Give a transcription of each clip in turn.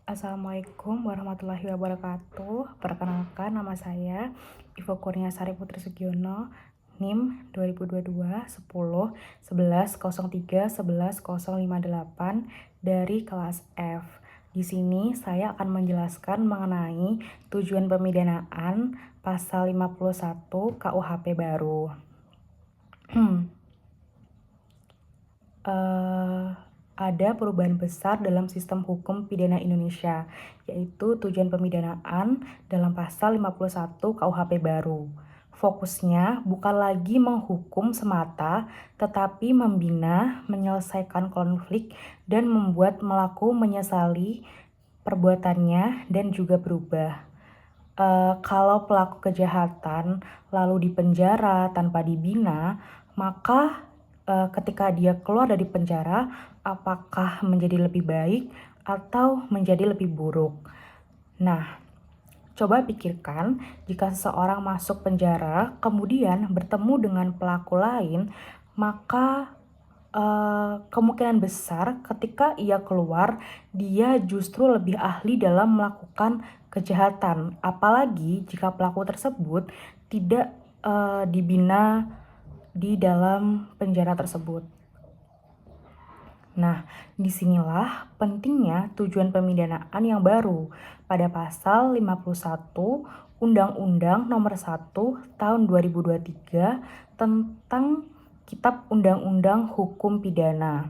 Assalamualaikum warahmatullahi wabarakatuh. Perkenalkan, nama saya Ivo Kurniasari Putri Sugiono, NIM 2022 10 11 03 11 058 dari kelas F. Di sini saya akan menjelaskan mengenai tujuan pemidanaan pasal 51 KUHP baru. Ada perubahan besar dalam sistem hukum pidana Indonesia, yaitu tujuan pemidanaan dalam pasal 51 KUHP baru. Fokusnya bukan lagi menghukum semata, tetapi membina, menyelesaikan konflik, dan membuat pelaku menyesali perbuatannya dan juga berubah. Kalau pelaku kejahatan lalu dipenjara tanpa dibina, maka ketika dia keluar dari penjara, apakah menjadi lebih baik atau menjadi lebih buruk? Nah, coba pikirkan jika seseorang masuk penjara kemudian bertemu dengan pelaku lain, maka kemungkinan besar ketika ia keluar, dia justru lebih ahli dalam melakukan kejahatan. Apalagi jika pelaku tersebut tidak dibina di dalam penjara tersebut. Nah, disinilah pentingnya tujuan pemidanaan yang baru pada pasal 51 Undang-Undang Nomor 1 Tahun 2023 tentang Kitab Undang-Undang Hukum Pidana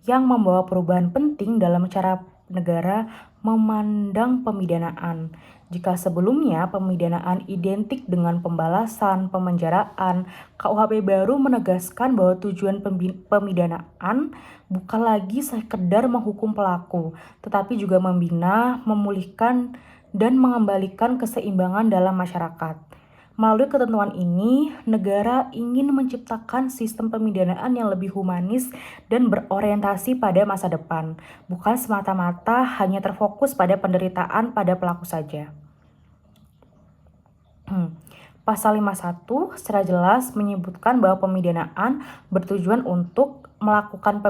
yang membawa perubahan penting dalam cara negara memandang pemidanaan. Jika sebelumnya pemidanaan identik dengan pembalasan, pemenjaraan, KUHP baru menegaskan bahwa tujuan pemidanaan bukan lagi sekedar menghukum pelaku, tetapi juga membina, memulihkan, dan mengembalikan keseimbangan dalam masyarakat. Melalui ketentuan ini, negara ingin menciptakan sistem pemidanaan yang lebih humanis dan berorientasi pada masa depan, bukan semata-mata hanya terfokus pada penderitaan pada pelaku saja. Pasal 51 secara jelas menyebutkan bahwa pemidanaan bertujuan untuk melakukan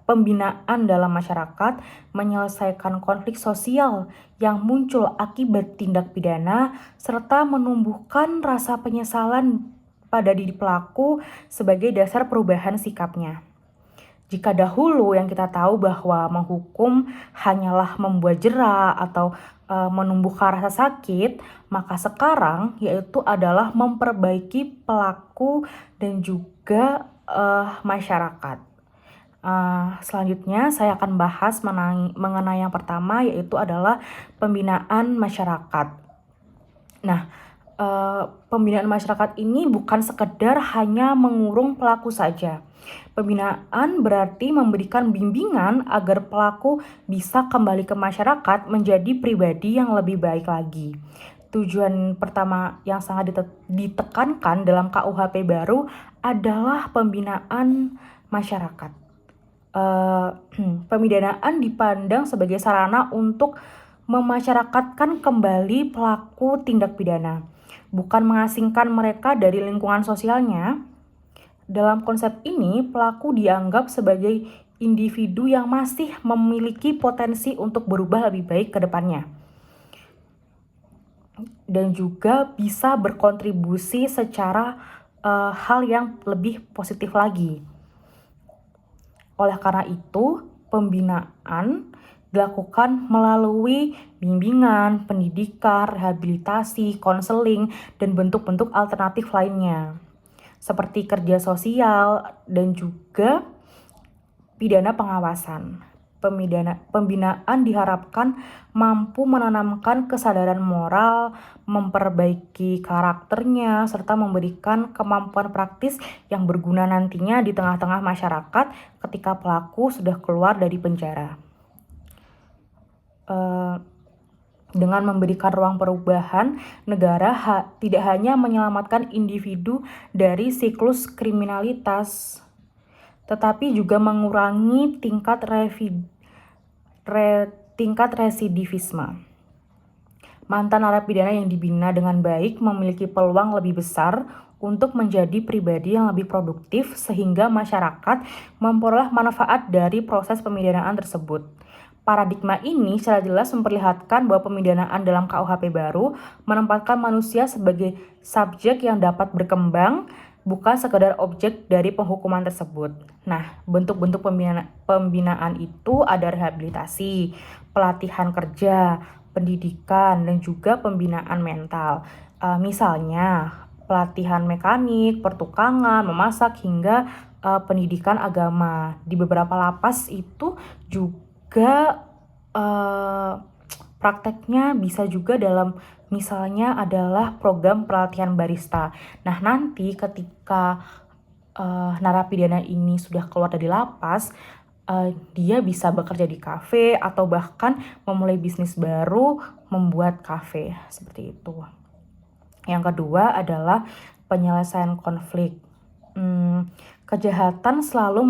pembinaan dalam masyarakat, menyelesaikan konflik sosial yang muncul akibat tindak pidana, serta menumbuhkan rasa penyesalan pada diri pelaku sebagai dasar perubahan sikapnya. Jika dahulu yang kita tahu bahwa menghukum hanyalah membuat jera atau menumbuhkan rasa sakit, maka sekarang yaitu adalah memperbaiki pelaku dan juga masyarakat. Selanjutnya saya akan bahas mengenai yang pertama, yaitu adalah pembinaan masyarakat. Nah, pembinaan masyarakat ini bukan sekedar hanya mengurung pelaku saja. Pembinaan berarti memberikan bimbingan agar pelaku bisa kembali ke masyarakat menjadi pribadi yang lebih baik lagi. Tujuan pertama yang sangat ditekankan dalam KUHP baru adalah pembinaan masyarakat. Pemidanaan dipandang sebagai sarana untuk memasyarakatkan kembali pelaku tindak pidana, bukan mengasingkan mereka dari lingkungan sosialnya. Dalam konsep ini, pelaku dianggap sebagai individu yang masih memiliki potensi untuk berubah lebih baik ke depannya, dan juga bisa berkontribusi secara hal yang lebih positif lagi. Oleh karena itu, pembinaan dilakukan melalui bimbingan, pendidikan, rehabilitasi, konseling, dan bentuk-bentuk alternatif lainnya, seperti kerja sosial dan juga pidana pengawasan. Pembinaan diharapkan mampu menanamkan kesadaran moral, memperbaiki karakternya, serta memberikan kemampuan praktis yang berguna nantinya di tengah-tengah masyarakat ketika pelaku sudah keluar dari penjara. Dengan memberikan ruang perubahan, negara tidak hanya menyelamatkan individu dari siklus kriminalitas, tetapi juga mengurangi tingkat residivisme. Mantan narapidana yang dibina dengan baik memiliki peluang lebih besar untuk menjadi pribadi yang lebih produktif sehingga masyarakat memperoleh manfaat dari proses pemidanaan tersebut. Paradigma ini secara jelas memperlihatkan bahwa pemidanaan dalam KUHP baru menempatkan manusia sebagai subjek yang dapat berkembang, bukan sekadar objek dari penghukuman tersebut. Nah, bentuk-bentuk pembinaan itu ada rehabilitasi, pelatihan kerja, pendidikan, dan juga pembinaan mental. Misalnya, pelatihan mekanik, pertukangan, memasak, hingga pendidikan agama. Di beberapa lapas itu juga prakteknya bisa juga dalam misalnya adalah program pelatihan barista. Nah, nanti ketika narapidana ini sudah keluar dari lapas, dia bisa bekerja di kafe atau bahkan memulai bisnis baru, membuat kafe, seperti itu. Yang kedua adalah penyelesaian konflik. Kejahatan selalu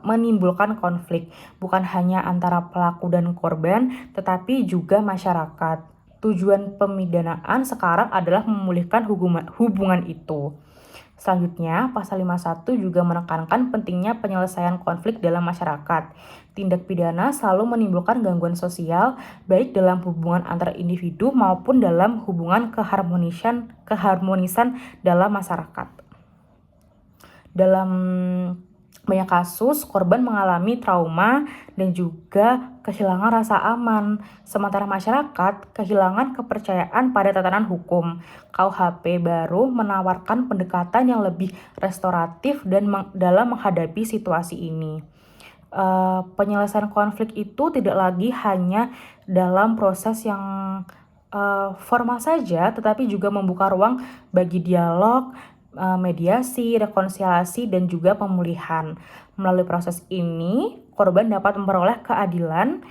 menimbulkan konflik, bukan hanya antara pelaku dan korban, tetapi juga masyarakat. Tujuan pemidanaan sekarang adalah memulihkan hubungan itu. Selanjutnya, pasal 51 juga menekankan pentingnya penyelesaian konflik dalam masyarakat. Tindak pidana selalu menimbulkan gangguan sosial, baik dalam hubungan antar individu maupun dalam hubungan keharmonisan dalam masyarakat. Dalam banyak kasus, korban mengalami trauma dan juga kehilangan rasa aman. Sementara masyarakat kehilangan kepercayaan pada tatanan hukum. KUHP baru menawarkan pendekatan yang lebih restoratif dan dalam menghadapi situasi ini. Penyelesaian konflik itu tidak lagi hanya dalam proses yang formal saja, tetapi juga membuka ruang bagi dialog, mediasi, rekonsiliasi, dan juga pemulihan. Melalui proses ini, korban dapat memperoleh keadilan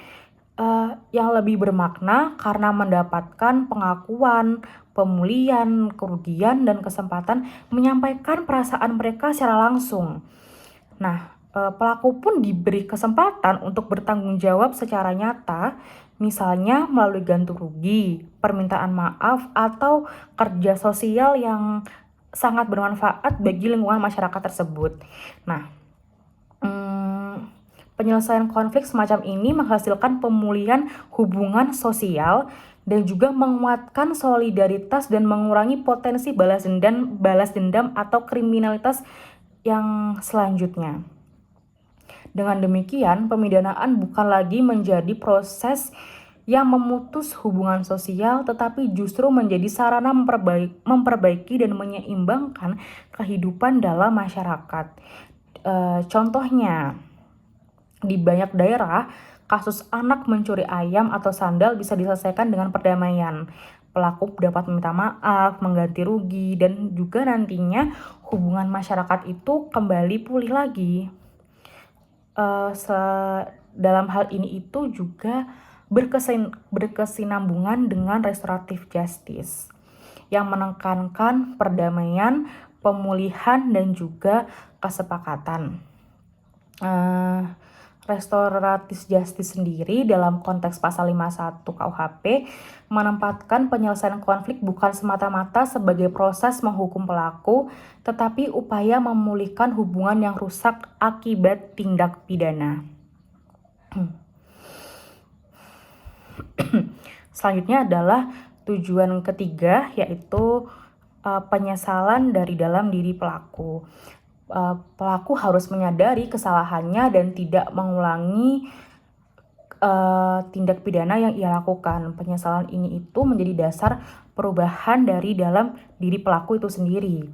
yang lebih bermakna karena mendapatkan pengakuan, pemulihan, kerugian, dan kesempatan menyampaikan perasaan mereka secara langsung. Nah, pelaku pun diberi kesempatan untuk bertanggung jawab secara nyata, misalnya melalui ganti rugi, permintaan maaf, atau kerja sosial yang sangat bermanfaat bagi lingkungan masyarakat tersebut. Nah, penyelesaian konflik semacam ini menghasilkan pemulihan hubungan sosial dan juga menguatkan solidaritas dan mengurangi potensi balas dendam atau kriminalitas yang selanjutnya. Dengan demikian, pemidanaan bukan lagi menjadi proses yang memutus hubungan sosial, tetapi justru menjadi sarana memperbaiki dan menyeimbangkan kehidupan dalam masyarakat. Contohnya, di banyak daerah, kasus anak mencuri ayam atau sandal bisa diselesaikan dengan perdamaian. Pelaku dapat meminta maaf, mengganti rugi, dan juga nantinya hubungan masyarakat itu kembali pulih lagi. Dalam hal ini itu juga berkesinambungan dengan restoratif justice yang menekankan perdamaian, pemulihan, dan juga kesepakatan. Restoratif justice sendiri dalam konteks pasal 51 KUHP menempatkan penyelesaian konflik bukan semata-mata sebagai proses menghukum pelaku, tetapi upaya memulihkan hubungan yang rusak akibat tindak pidana. Selanjutnya adalah tujuan ketiga, yaitu penyesalan dari dalam diri pelaku. Pelaku harus menyadari kesalahannya dan tidak mengulangi tindak pidana yang ia lakukan. Penyesalan ini itu menjadi dasar perubahan dari dalam diri pelaku itu sendiri.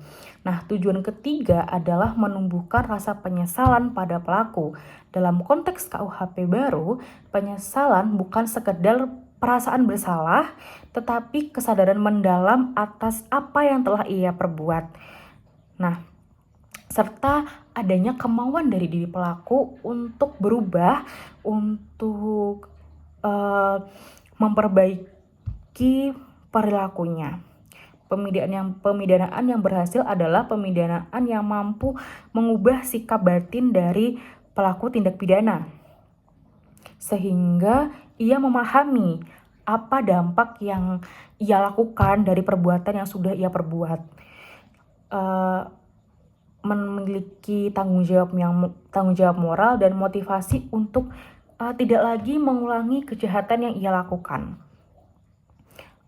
Nah, tujuan ketiga adalah menumbuhkan rasa penyesalan pada pelaku. Dalam konteks KUHP baru, penyesalan bukan sekedar perasaan bersalah, tetapi kesadaran mendalam atas apa yang telah ia perbuat. Nah, serta adanya kemauan dari diri pelaku untuk berubah, untuk memperbaiki perilakunya. Pemidanaan yang berhasil adalah pemidanaan yang mampu mengubah sikap batin dari pelaku tindak pidana, sehingga ia memahami apa dampak yang ia lakukan dari perbuatan yang sudah ia perbuat. uh, memiliki tanggung jawab moral dan motivasi untuk tidak lagi mengulangi kejahatan yang ia lakukan.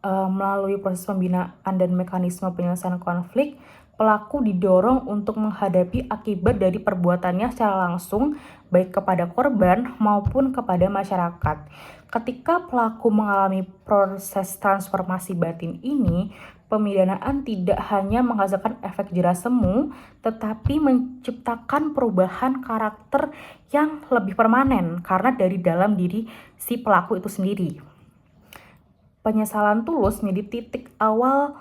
Melalui proses pembinaan dan mekanisme penyelesaian konflik, pelaku didorong untuk menghadapi akibat dari perbuatannya secara langsung, baik kepada korban maupun kepada masyarakat. Ketika pelaku mengalami proses transformasi batin ini, pemidanaan tidak hanya menghasilkan efek jera semu, tetapi menciptakan perubahan karakter yang lebih permanen karena dari dalam diri si pelaku itu sendiri. Penyesalan tulus menjadi titik awal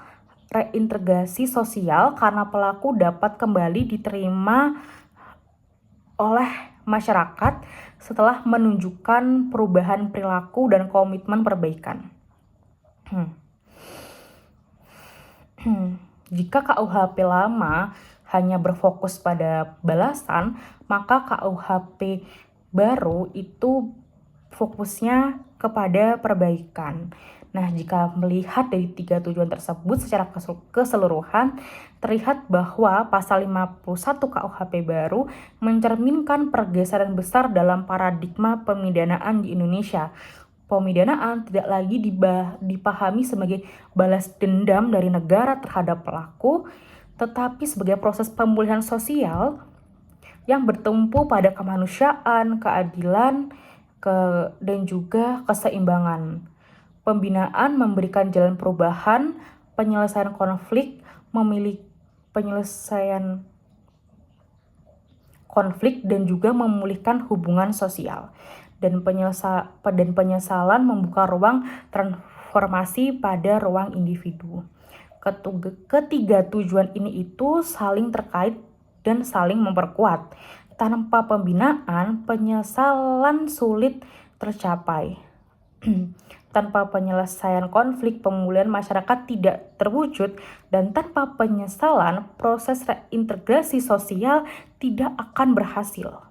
reintegrasi sosial karena pelaku dapat kembali diterima oleh masyarakat setelah menunjukkan perubahan perilaku dan komitmen perbaikan. Jika KUHP lama hanya berfokus pada balasan, maka KUHP baru itu fokusnya kepada perbaikan. Nah, jika melihat dari 3 tujuan tersebut secara keseluruhan, terlihat bahwa pasal 51 KUHP baru mencerminkan pergeseran besar dalam paradigma pemidanaan di Indonesia. Pemidanaan tidak lagi dipahami sebagai balas dendam dari negara terhadap pelaku, tetapi sebagai proses pemulihan sosial yang bertumpu pada kemanusiaan, keadilan, dan juga keseimbangan. Pembinaan memberikan jalan perubahan, penyelesaian konflik, dan juga memulihkan hubungan sosial. Dan penyesalan membuka ruang transformasi pada ruang individu. Ketiga tujuan ini itu saling terkait dan saling memperkuat. Tanpa pembinaan, penyesalan sulit tercapai. Tanpa penyelesaian konflik, pemulihan masyarakat tidak terwujud, dan tanpa penyesalan, proses reintegrasi sosial tidak akan berhasil.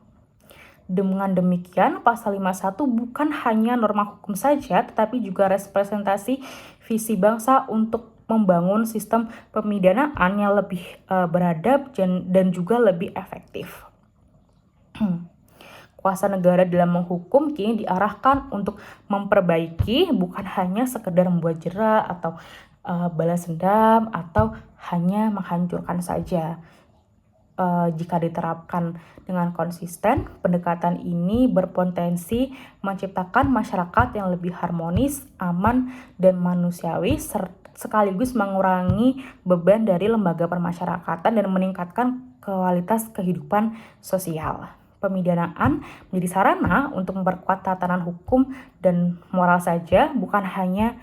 Dengan demikian, pasal 51 bukan hanya norma hukum saja, tetapi juga representasi visi bangsa untuk membangun sistem pemidanaan yang lebih beradab dan juga lebih efektif. Kuasa negara dalam menghukum kini diarahkan untuk memperbaiki, bukan hanya sekedar membuat jera atau balas dendam atau hanya menghancurkan saja. Jika diterapkan dengan konsisten, pendekatan ini berpotensi menciptakan masyarakat yang lebih harmonis, aman, dan manusiawi, sekaligus mengurangi beban dari lembaga permasyarakatan dan meningkatkan kualitas kehidupan sosial. Pemidanaan menjadi sarana untuk memperkuat tatanan hukum dan moral saja, bukan hanya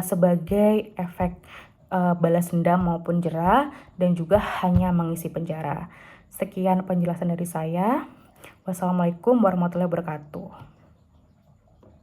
sebagai efek balas dendam maupun jera, dan juga hanya mengisi penjara. Sekian penjelasan dari saya. Wassalamualaikum warahmatullahi wabarakatuh.